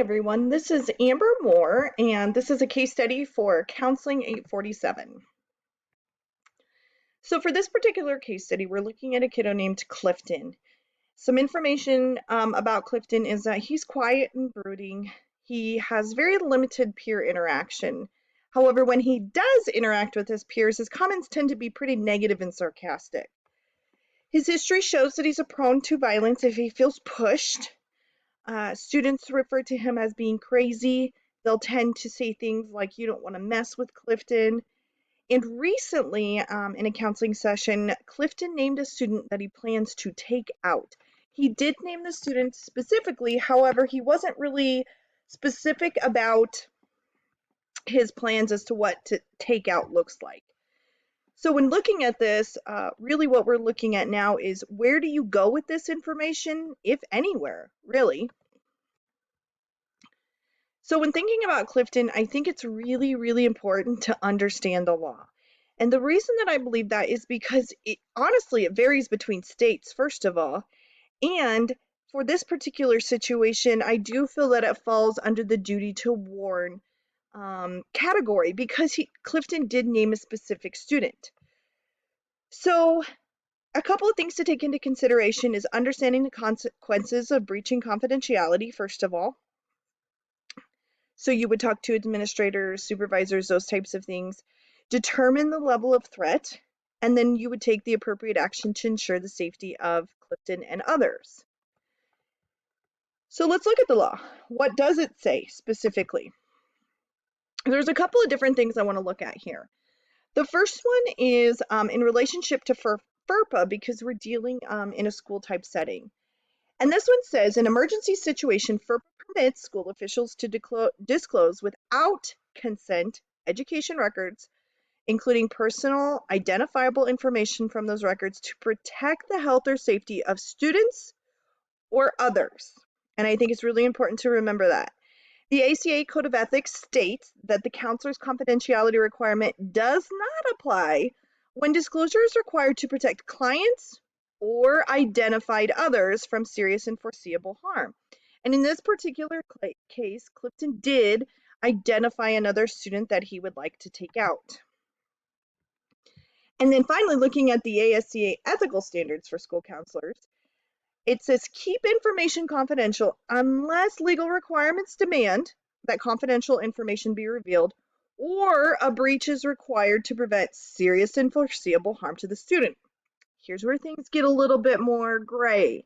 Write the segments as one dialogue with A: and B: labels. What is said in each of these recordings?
A: everyone, this is Amber Moore, and this is a case study for Counseling 847. So for this particular case study, we're looking at a kiddo named Clifton. Some information about Clifton is that he's quiet and brooding. He has very limited peer interaction. However, when he does interact with his peers, his comments tend to be pretty negative and sarcastic. His history shows that he's prone to violence if he feels pushed. Students refer to him as being crazy. They'll tend to say things like, "You don't want to mess with Clifton." And recently, in a counseling session, Clifton named a student that he plans to take out. He did name the student specifically, however, he wasn't really specific about his plans as to what to take out looks like. So when looking at this, really what we're looking at now is where do you go with this information, if anywhere, really? So when thinking about Clifton, I think it's really, really important to understand the law. And the reason that I believe that is because honestly, it varies between states, first of all. And for this particular situation, I do feel that it falls under the duty to warn category because Clifton did name a specific student. So a couple of things to take into consideration is understanding the consequences of breaching confidentiality, first of all. So you would talk to administrators, supervisors, those types of things, determine the level of threat, and then you would take the appropriate action to ensure the safety of Clifton and others. So let's look at the law. What does it say specifically? There's a couple of different things I want to look at here. The first one is in relationship to FERPA because we're dealing in a school type setting. And this one says, in emergency situation, FERPA permits school officials to disclose without consent education records, including personal identifiable information from those records to protect the health or safety of students or others. And I think it's really important to remember that. The ACA Code of Ethics states that the counselor's confidentiality requirement does not apply when disclosure is required to protect clients or identified others from serious and foreseeable harm. And in this particular case, Clifton did identify another student that he would like to take out. And then finally, looking at the ASCA ethical standards for school counselors, it says keep information confidential unless legal requirements demand that confidential information be revealed or a breach is required to prevent serious and foreseeable harm to the student. Here's where things get a little bit more gray.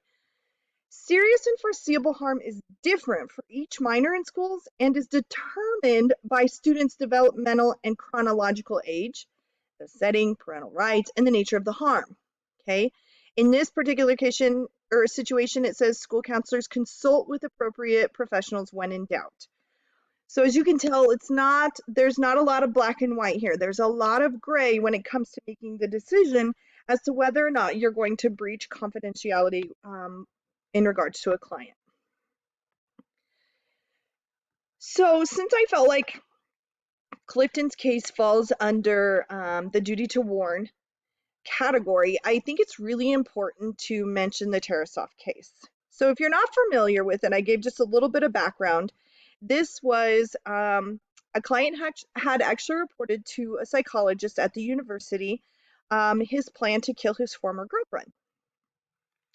A: Serious and foreseeable harm is different for each minor in schools and is determined by students' developmental and chronological age, the setting, parental rights, and the nature of the harm. Okay? In this particular situation, it says school counselors consult with appropriate professionals when in doubt. So as you can tell, there's not a lot of black and white here. There's a lot of gray when it comes to making the decision as to whether or not you're going to breach confidentiality in regards to a client. So since I felt like Clifton's case falls under the duty to warn category, I think it's really important to mention the Tarasoff case. So if you're not familiar with it, I gave just a little bit of background. This was a client had actually reported to a psychologist at the university his plan to kill his former girlfriend.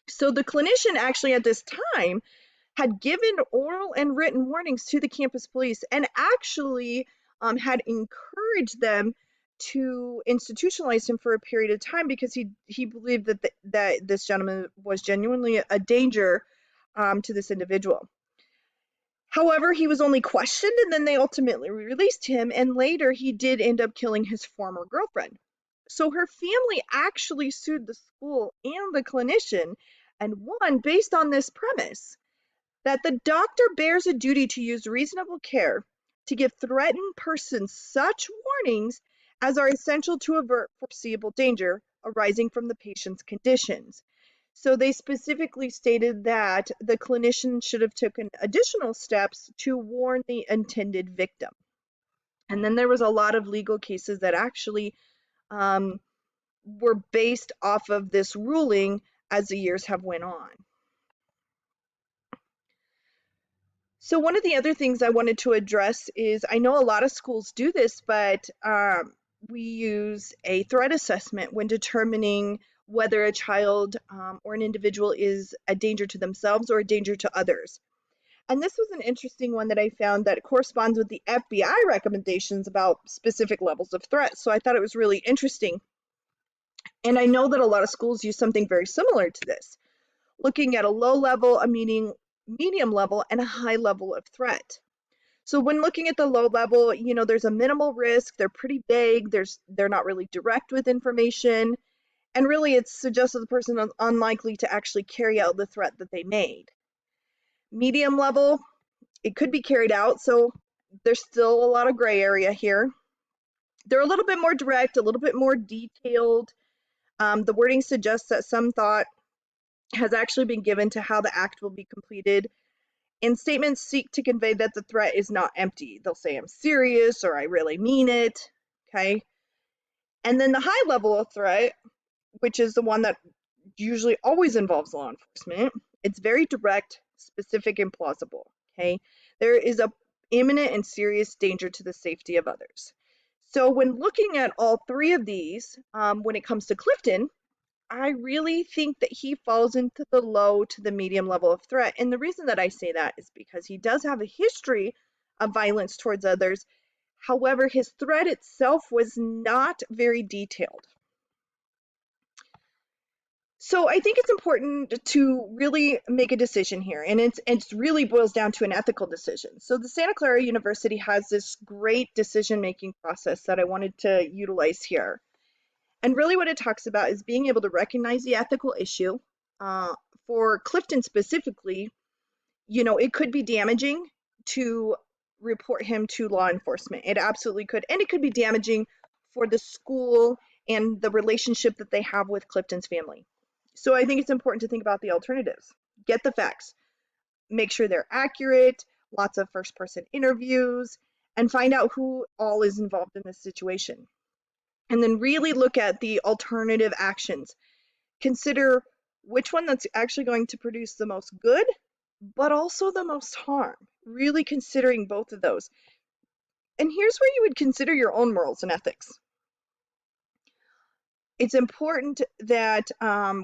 A: So the clinician actually at this time had given oral and written warnings to the campus police and actually had encouraged them to institutionalize him for a period of time because he believed that this gentleman was genuinely a danger to this individual. However, he was only questioned and then they ultimately released him, and later he did end up killing his former girlfriend. So her family actually sued the school and the clinician and won based on this premise that the doctor bears a duty to use reasonable care to give threatened persons such warnings as are essential to avert foreseeable danger arising from the patient's conditions. So they specifically stated that the clinician should have taken additional steps to warn the intended victim. And then there was a lot of legal cases that actually were based off of this ruling as the years have went on. So one of the other things I wanted to address is I know a lot of schools do this, but we use a threat assessment when determining whether a child or an individual is a danger to themselves or a danger to others. And this was an interesting one that I found that corresponds with the FBI recommendations about specific levels of threat. So I thought it was really interesting. And I know that a lot of schools use something very similar to this, looking at a low level, a medium level, and a high level of threat. So when looking at the low level, there's a minimal risk, they're pretty vague, they're not really direct with information, and really it suggests that the person is unlikely to actually carry out the threat that they made. Medium level, it could be carried out, so there's still a lot of gray area here. They're a little bit more direct, a little bit more detailed. The wording suggests that some thought has actually been given to how the act will be completed. And statements seek to convey that the threat is not empty. They'll say, I'm serious, or I really mean it. Okay. And then the high level of threat, which is the one that usually always involves law enforcement, it's very direct, specific, and plausible. Okay. There is a imminent and serious danger to the safety of others. So when looking at all three of these, when it comes to Clifton, I really think that he falls into the low to the medium level of threat. And the reason that I say that is because he does have a history of violence towards others. However, his threat itself was not very detailed. So I think it's important to really make a decision here, and it's really boils down to an ethical decision. So the Santa Clara University has this great decision-making process that I wanted to utilize here. And really what it talks about is being able to recognize the ethical issue. For Clifton specifically, it could be damaging to report him to law enforcement. It absolutely could. And it could be damaging for the school and the relationship that they have with Clifton's family. So I think it's important to think about the alternatives. Get the facts. Make sure they're accurate, lots of first-person interviews, and find out who all is involved in this situation. And then really look at the alternative actions. Consider which one that's actually going to produce the most good, but also the most harm. Really considering both of those. And here's where you would consider your own morals and ethics. It's important that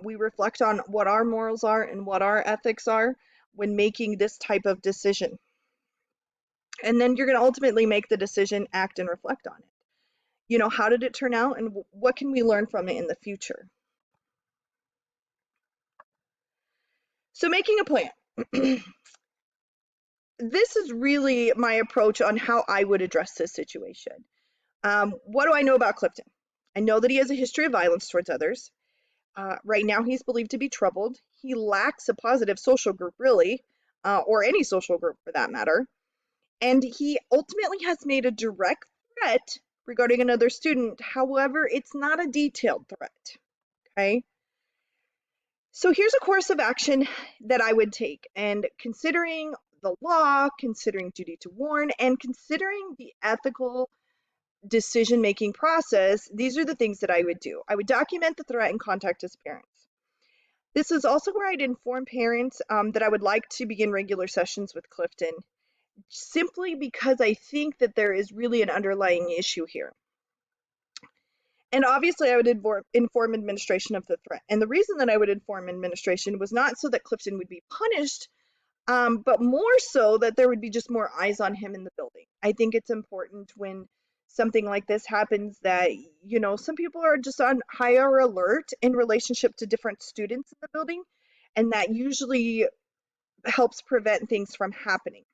A: we reflect on what our morals are and what our ethics are when making this type of decision. And then you're going to ultimately make the decision, act, and reflect on it. How did it turn out, and what can we learn from it in the future? So making a plan. This is really my approach on how I would address this situation. What do I know about Clifton? I know that he has a history of violence towards others. Right now, he's believed to be troubled. He lacks a positive social group, really, or any social group for that matter. And he ultimately has made a direct threat regarding another student. However, it's not a detailed threat. Okay. So here's a course of action that I would take, and considering the law, considering duty to warn, and considering the ethical decision-making process, these are the things that I would do. I would document the threat and contact his parents. This is also where I'd inform parents that I would like to begin regular sessions with Clifton, simply because I think that there is really an underlying issue here. And obviously, I would inform administration of the threat. And the reason that I would inform administration was not so that Clifton would be punished, but more so that there would be just more eyes on him in the building. I think it's important when something like this happens that, some people are just on higher alert in relationship to different students in the building, and that usually helps prevent things from happening.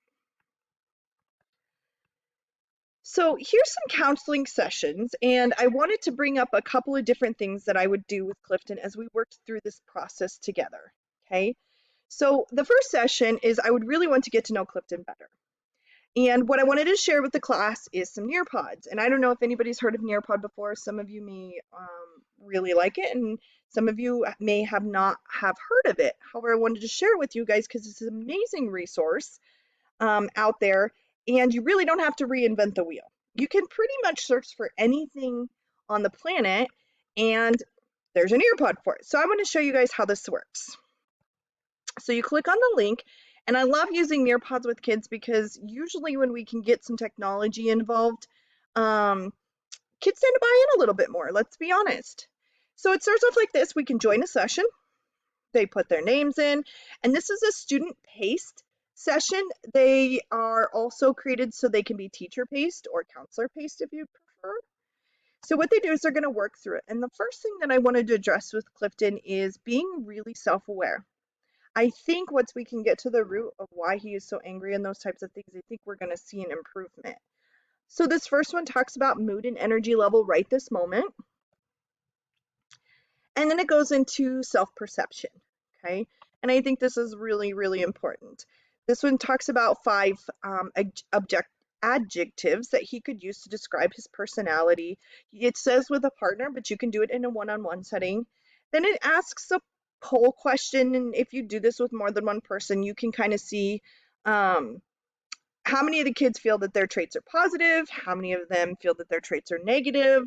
A: So here's some counseling sessions, and I wanted to bring up a couple of different things that I would do with Clifton as we worked through this process together, okay? So the first session is I would really want to get to know Clifton better. And what I wanted to share with the class is some Nearpods. And I don't know if anybody's heard of Nearpod before. Some of you may really like it, and some of you may have not have heard of it. However, I wanted to share it with you guys because it's an amazing resource out there, and you really don't have to reinvent the wheel. You can pretty much search for anything on the planet, and there's an Nearpod for it. So I'm going to show you guys how this works. So you click on the link, And I love using Nearpods with kids because usually when we can get some technology involved, um, kids tend to buy in a little bit more, let's be honest. So it starts off like this. We can join a session. They put their names in, and this is a student paced session. They are also created so they can be teacher paced or counselor paced if you prefer. So what they do is they're going to work through it. And the first thing that I wanted to address with Clifton is being really self-aware. I think once we can get to the root of why he is so angry and those types of things, I think we're going to see an improvement. So this first one talks about mood and energy level right this moment. And then it goes into self-perception, okay? And I think this is really, really important. This one talks about 5 adjectives that he could use to describe his personality. It says with a partner, but you can do it in a one-on-one setting. Then it asks a poll question, and if you do this with more than one person, you can kind of see how many of the kids feel that their traits are positive, how many of them feel that their traits are negative,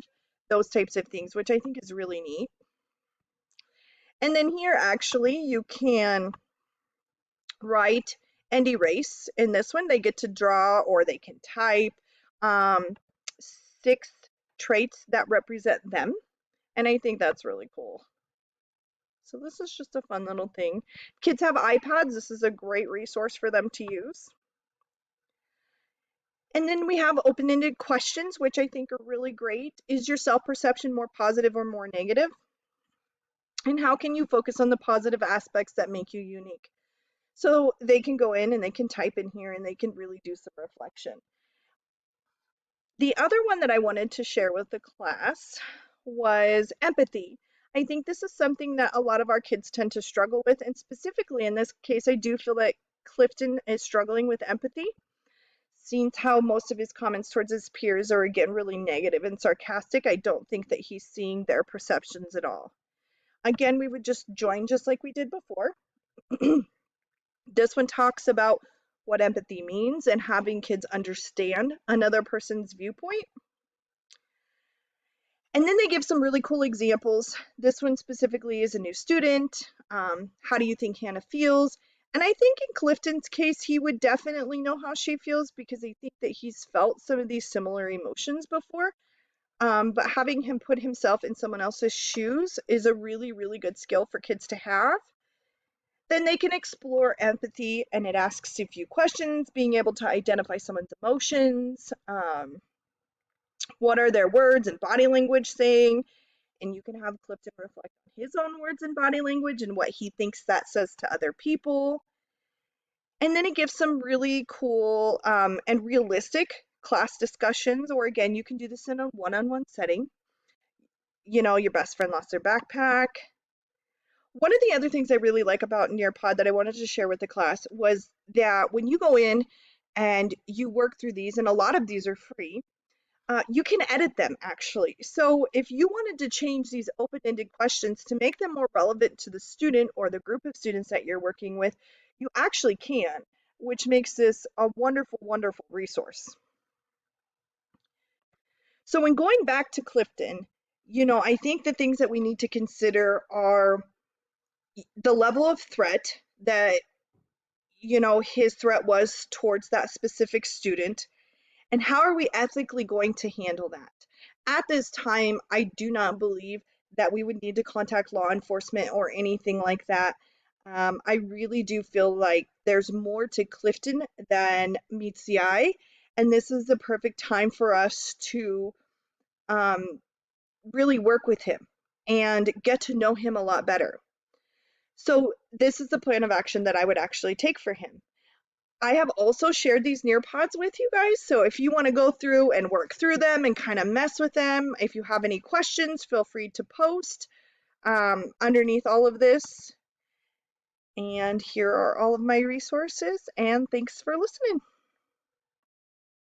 A: those types of things, which I think is really neat. And then here actually you can write and erase. In this one, they get to draw or they can type um, 6 traits that represent them. And I think that's really cool. So this is just a fun little thing. Kids have iPads. This is a great resource for them to use. And then we have open-ended questions, which I think are really great. Is your self-perception more positive or more negative? And how can you focus on the positive aspects that make you unique? So they can go in and they can type in here and they can really do some reflection. The other one that I wanted to share with the class was empathy. I think this is something that a lot of our kids tend to struggle with, and specifically in this case, I do feel that Clifton is struggling with empathy. Seeing how most of his comments towards his peers are again really negative and sarcastic, I don't think that he's seeing their perceptions at all. Again, we would just join just like we did before. This one talks about what empathy means and having kids understand another person's viewpoint. And then they give some really cool examples. This one specifically is a new student. How do you think Hannah feels? And I think in Clifton's case, he would definitely know how she feels because I think that he's felt some of these similar emotions before. But having him put himself in someone else's shoes is a really, really good skill for kids to have. Then they can explore empathy, and it asks a few questions, being able to identify someone's emotions, what are their words and body language saying, and you can have Clifton reflect on his own words and body language and what he thinks that says to other people. And then it gives some really cool and realistic class discussions, or again, you can do this in a one-on-one setting. You know, your best friend lost their backpack. One of the other things I really like about Nearpod that I wanted to share with the class was that when you go in and you work through these, and a lot of these are free, you can edit them actually. So if you wanted to change these open-ended questions to make them more relevant to the student or the group of students that you're working with, you actually can, which makes this a wonderful, wonderful resource. So when going back to Clifton, you know, I think the things that we need to consider are the level of threat that, you know, his threat was towards that specific student, and how are we ethically going to handle that? At this time, I do not believe that we would need to contact law enforcement or anything like that. I really do feel like there's more to Clifton than meets the eye, and this is the perfect time for us to um, really work with him and get to know him a lot better. So this is the plan of action that I would actually take for him. I have also shared these Nearpods with you guys, so if you want to go through and work through them and kind of mess with them, if you have any questions, feel free to post underneath all of this. And here are all of my resources, and thanks for listening.